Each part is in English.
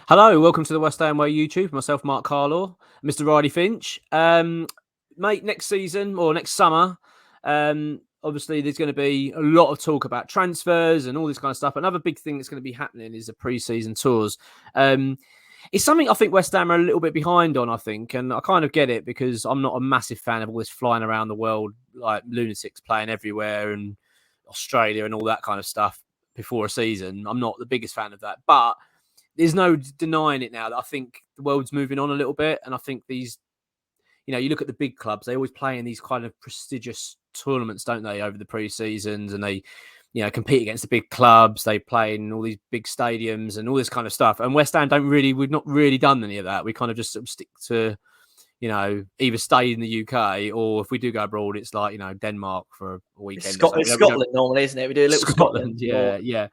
Hello, welcome to the West Ham Way YouTube. Myself, Mark Carlaw, Mr. Riley Finch. Mate, next season or next summer, obviously there's going to be a lot of talk about transfers and all this kind of stuff. Another big thing that's going to be happening is the pre-season tours. It's something I think West Ham are a little bit behind on, I think, and I kind of get it because I'm not a massive fan of all this flying around the world like lunatics playing everywhere and Australia and all that kind of stuff before a season. I'm not the biggest fan of that, but there's no denying it now that I think the world's moving on a little bit. And I think these, you look at the big clubs, they always play in these kind of prestigious tournaments, don't they, over the pre-seasons, and they, compete against the big clubs. They play in all these big stadiums and all this kind of stuff. And West Ham we've not really done any of that. We kind of just sort of stick to, either stay in the UK or if we do go abroad, it's like, Denmark for a weekend. It's Scotland normally, isn't it? We do a little Scotland. Yeah.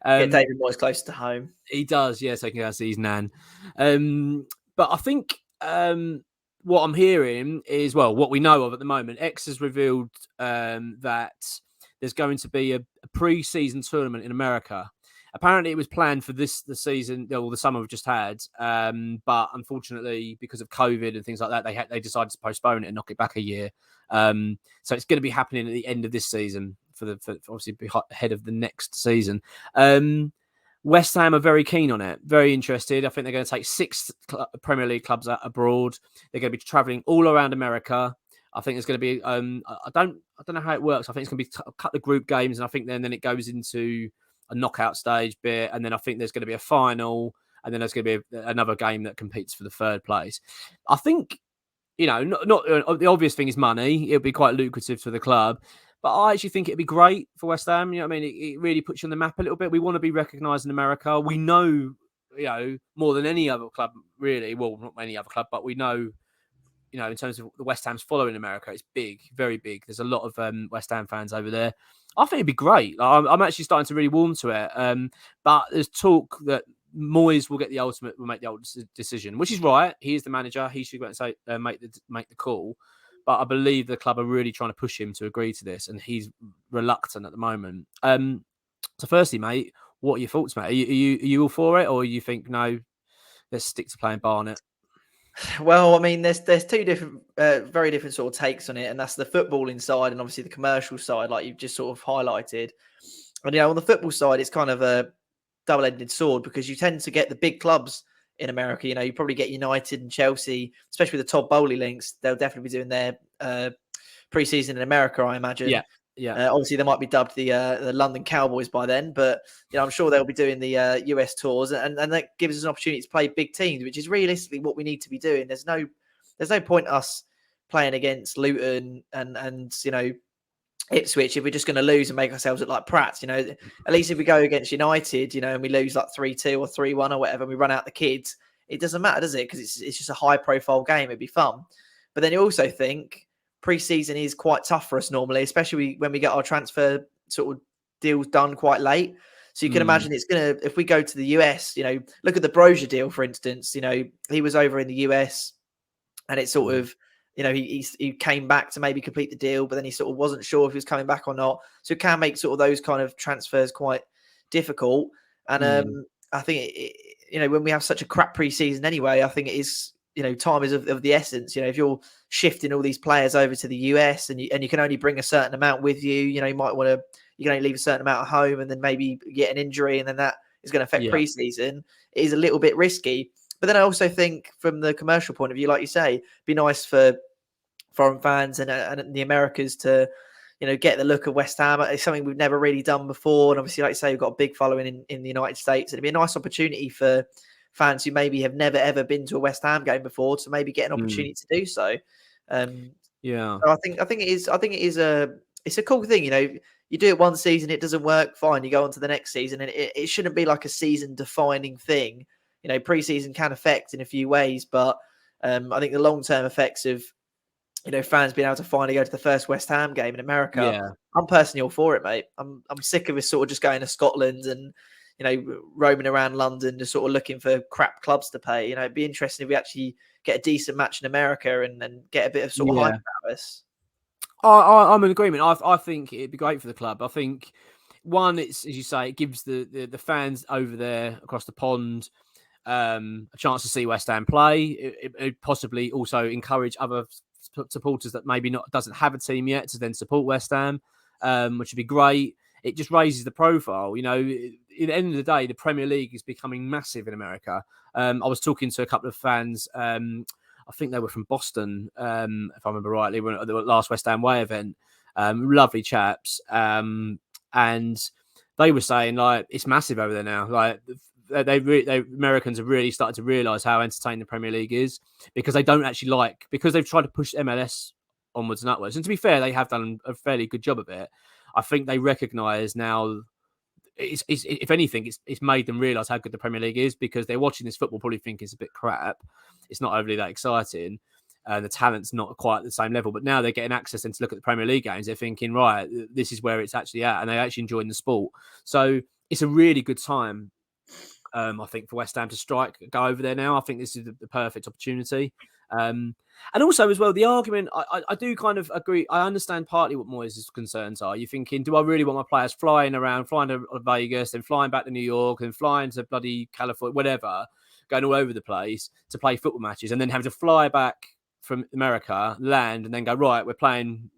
Get David Moyes close to home. He does, yeah, so he can go see his nan. But I think what I'm hearing is, well, what we know of at the moment, X has revealed that there's going to be a pre-season tournament in America. Apparently, it was planned for the season, or the summer we've just had, but unfortunately, because of COVID and things like that, they decided to postpone it and knock it back a year. So it's going to be happening at the end of this season for obviously ahead of the next season. West Ham are very keen on it, very interested. I think they're going to take 6 Premier League clubs abroad. They're going to be traveling all around America. I think it's going to be. I don't know how it works. I think it's going to be a couple of group games, and I think then it goes into a knockout stage bit, and then I think there's going to be a final, and then there's going to be another game that competes for the third place. I think, not the obvious thing is money. It'll be quite lucrative for the club, but I actually think it'd be great for West Ham. You know what I mean? It really puts you on the map a little bit. We want to be recognised in America. We know, more than any other club, really. Well, not any other club, but we know, in terms of the West Ham's following America, it's big, very big. There's a lot of West Ham fans over there. I think it'd be great. I'm actually starting to really warm to it. But there's talk that Moyes will make the ultimate decision, which is right. He is the manager. He should go and say make the call. But I believe the club are really trying to push him to agree to this, and he's reluctant at the moment. So, firstly, mate, what are your thoughts, mate? Are you all for it, or you think no? Let's stick to playing Barnet. Well, I mean, there's 2 different, very different sort of takes on it, and that's the footballing side and obviously the commercial side, like you've just sort of highlighted. And on the football side, it's kind of a double-edged sword because you tend to get the big clubs in America. You probably get United and Chelsea, especially with the Todd Bowley links. They'll definitely be doing their pre-season in America, I imagine. Yeah. Obviously, they might be dubbed the London Cowboys by then, but I'm sure they'll be doing the US tours, and that gives us an opportunity to play big teams, which is realistically what we need to be doing. There's no point us playing against Luton and Ipswich if we're just going to lose and make ourselves look like prats. At least if we go against United, and we lose like 3-2 or 3-1 or whatever, and we run out the kids, it doesn't matter, does it? Because it's just a high-profile game. It'd be fun. But then you also think pre-season is quite tough for us normally, especially when we get our transfer sort of deals done quite late. So you can imagine it's going to, if we go to the US, look at the Brozier deal, for instance, he was over in the US and it's sort of, he came back to maybe complete the deal, but then he sort of wasn't sure if he was coming back or not. So it can make sort of those kind of transfers quite difficult. And I think, when we have such a crap pre-season anyway, I think it is, time is of the essence. If you're shifting all these players over to the US and you can only bring a certain amount with you, you might want to, you can only leave a certain amount at home and then maybe get an injury and then that is going to affect pre-season. It is a little bit risky. But then I also think from the commercial point of view, like you say, it'd be nice for foreign fans and the Americas to, get the look of West Ham. It's something we've never really done before. And obviously, like you say, we've got a big following in the United States. It'd be a nice opportunity for fans who maybe have never ever been to a West Ham game before to maybe get an opportunity to do so. So I think it is. I think it's a cool thing. You do it one season, it doesn't work, fine. You go on to the next season, and it shouldn't be like a season defining thing. Pre-season can affect in a few ways, but I think the long term effects of fans being able to finally go to the first West Ham game in America. Yeah. I'm personally all for it, mate. I'm sick of us sort of just going to Scotland and roaming around London, just sort of looking for crap clubs to pay. It'd be interesting if we actually get a decent match in America and get a bit of sort of hype about us. I'm in agreement. I think it'd be great for the club. I think one, it's as you say, it gives the fans over there across the pond a chance to see West Ham play. It possibly also encourage other supporters that maybe doesn't have a team yet to then support West Ham, which would be great. It just raises the profile. At the end of the day, the Premier League is becoming massive in America. I was talking to a couple of fans. I think they were from Boston, if I remember rightly, at the last West Ham Way event. Lovely chaps, and they were saying like it's massive over there now. Like Americans have really started to realise how entertaining the Premier League is, because they don't actually because they've tried to push MLS onwards and upwards. And to be fair, they have done a fairly good job of it. I think they recognise now. If anything, it's made them realise how good the Premier League is, because they're watching this football probably think it's a bit crap. It's not overly that exciting. The talent's not quite at the same level, but now they're getting access and to look at the Premier League games. They're thinking, right, this is where it's actually at, and they're actually enjoying the sport. So it's a really good time, I think, for West Ham to go over there now. I think this is the perfect opportunity. And also as well, the argument, I do kind of agree. I understand partly what Moyes' concerns are. You're thinking, do I really want my players flying to Vegas, then flying back to New York, and flying to bloody California, whatever, going all over the place to play football matches, and then having to fly back from America, land, and then go, right, we're playing,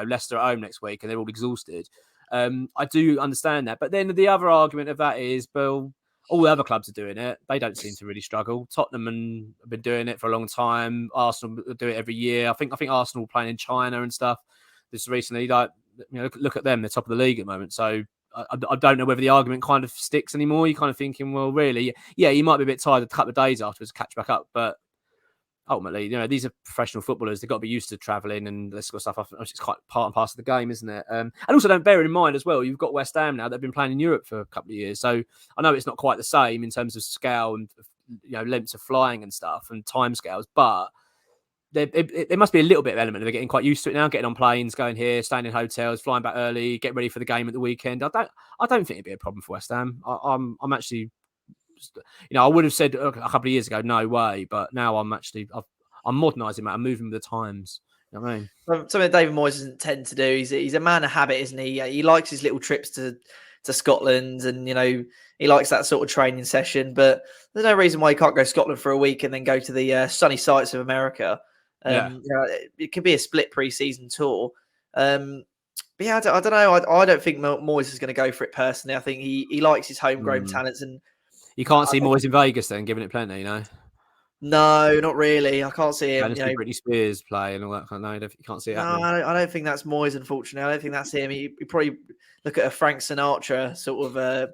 Leicester at home next week, and they're all exhausted. I do understand that. But then the other argument of that is, well, all the other clubs are doing it. They don't seem to really struggle. Tottenham have been doing it for a long time. Arsenal do it every year. I think Arsenal playing in China and stuff just recently. Look at them. They're top of the league at the moment. So I don't know whether the argument kind of sticks anymore. You're kind of thinking, well, really, yeah, you might be a bit tired a couple of days afterwards to catch back up, but ultimately, these are professional footballers. They've got to be used to travelling and this sort of stuff. It's quite part and parcel of the game, isn't it? And also, don't bear in mind as well, you've got West Ham now that have been playing in Europe for a couple of years. So I know it's not quite the same in terms of scale and lengths of flying and stuff and time scales, but there must be a little bit of element of they're getting quite used to it now, getting on planes, going here, staying in hotels, flying back early, get ready for the game at the weekend. I don't think it'd be a problem for West Ham. I'm actually. I would have said a couple of years ago, no way, but now I'm modernising that. I'm moving with the times. You know what I mean? Something that David Moyes doesn't tend to do. He's a man of habit, isn't he? He likes his little trips to Scotland, and he likes that sort of training session. But there's no reason why he can't go to Scotland for a week and then go to the sunny sights of America. It could be a split pre-season tour. But yeah, I don't know. I don't think Moyes is going to go for it personally. I think he likes his homegrown talents, and you can't see Moyes in Vegas then, giving it plenty, No, not really. I can't see him. Britney Spears play and all that kind of. No, you can't see it happening. I don't think that's Moyes. Unfortunately, I don't think that's him. He probably look at a Frank Sinatra sort of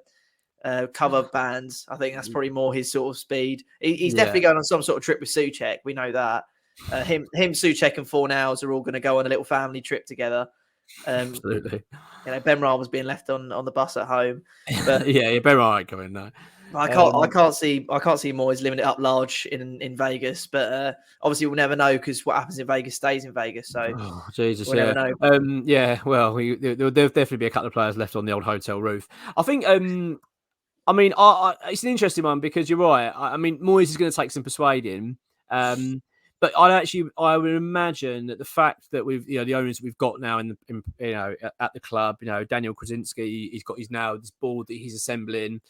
cover bands. I think that's probably more his sort of speed. He's definitely going on some sort of trip with Souček. We know that. Him, Souček, and Fornals are all going to go on a little family trip together. Absolutely. Ben Ra was being left on the bus at home. But Ben Ra ain't coming now. I can't see Moyes living it up large in Vegas, but obviously we'll never know, because what happens in Vegas stays in Vegus. So Jesus, we'll never know. Well, there'll definitely be a couple of players left on the old hotel roof. I think. It's an interesting one, because you're right. Moyes is going to take some persuading. But I would imagine that the fact that we've, the owners we've got now at the club, Daniel Krasinski, he's got this board that he's assembling.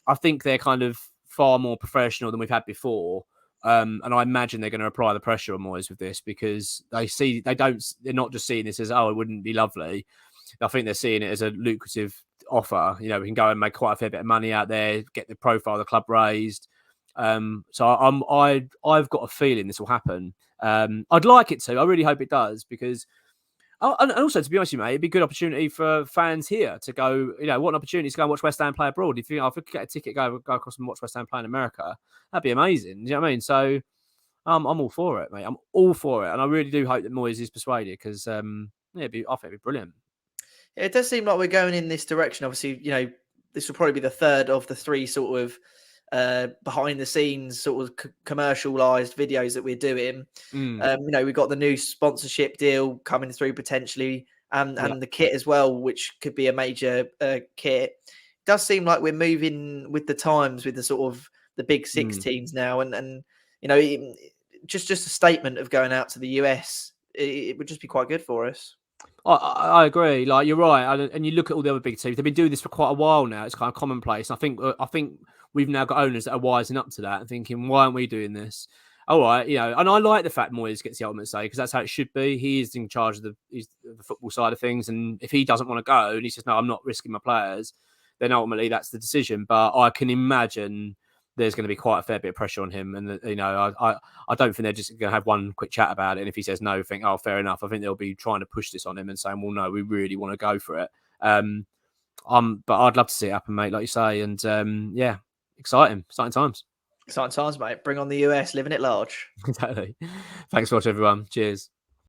I think they're kind of far more professional than we've had before. And I imagine they're going to apply the pressure on Moyes with this, because they're not just seeing this as, it wouldn't be lovely. I think they're seeing it as a lucrative offer. We can go and make quite a fair bit of money out there, get the profile of the club raised. So I've got a feeling this will happen. I'd like it to. I really hope it does, because and also, to be honest with you, mate, it'd be a good opportunity for fans here to go. What an opportunity to go and watch West Ham play abroad. If I could get a ticket, go across and watch West Ham play in America, that'd be amazing. Do you know what I mean? So I'm all for it, mate. I'm all for it, and I really do hope that Moyes is persuaded, because I think it'd be brilliant. Yeah, it does seem like we're going in this direction. Obviously, this will probably be the third of the three sort of behind the scenes sort of commercialized videos that we're doing. We've got the new sponsorship deal coming through potentially, and the kit as well, which could be a major kit. It does seem like we're moving with the times, with the sort of the big six teams now, and just a statement of going out to the US, it would just be quite good for us. I agree. Like, you're right, and you look at all the other big teams; they've been doing this for quite a while now. It's kind of commonplace. I think we've now got owners that are wising up to that and thinking, why aren't we doing this? All right, and I like the fact Moyes gets the ultimate say because that's how it should be. He is in charge of the football side of things, and if he doesn't want to go and he says, no, I'm not risking my players, then ultimately that's the decision. But I can imagine there's going to be quite a fair bit of pressure on him, and I don't think they're just going to have one quick chat about it. And if he says no, think, oh, fair enough. I think they'll be trying to push this on him and saying, well, no, we really want to go for it. But I'd love to see it happen, mate, like you say, and exciting times. Exciting times, mate. Bring on the US, living it large. Exactly. Thanks for watching, everyone. Cheers.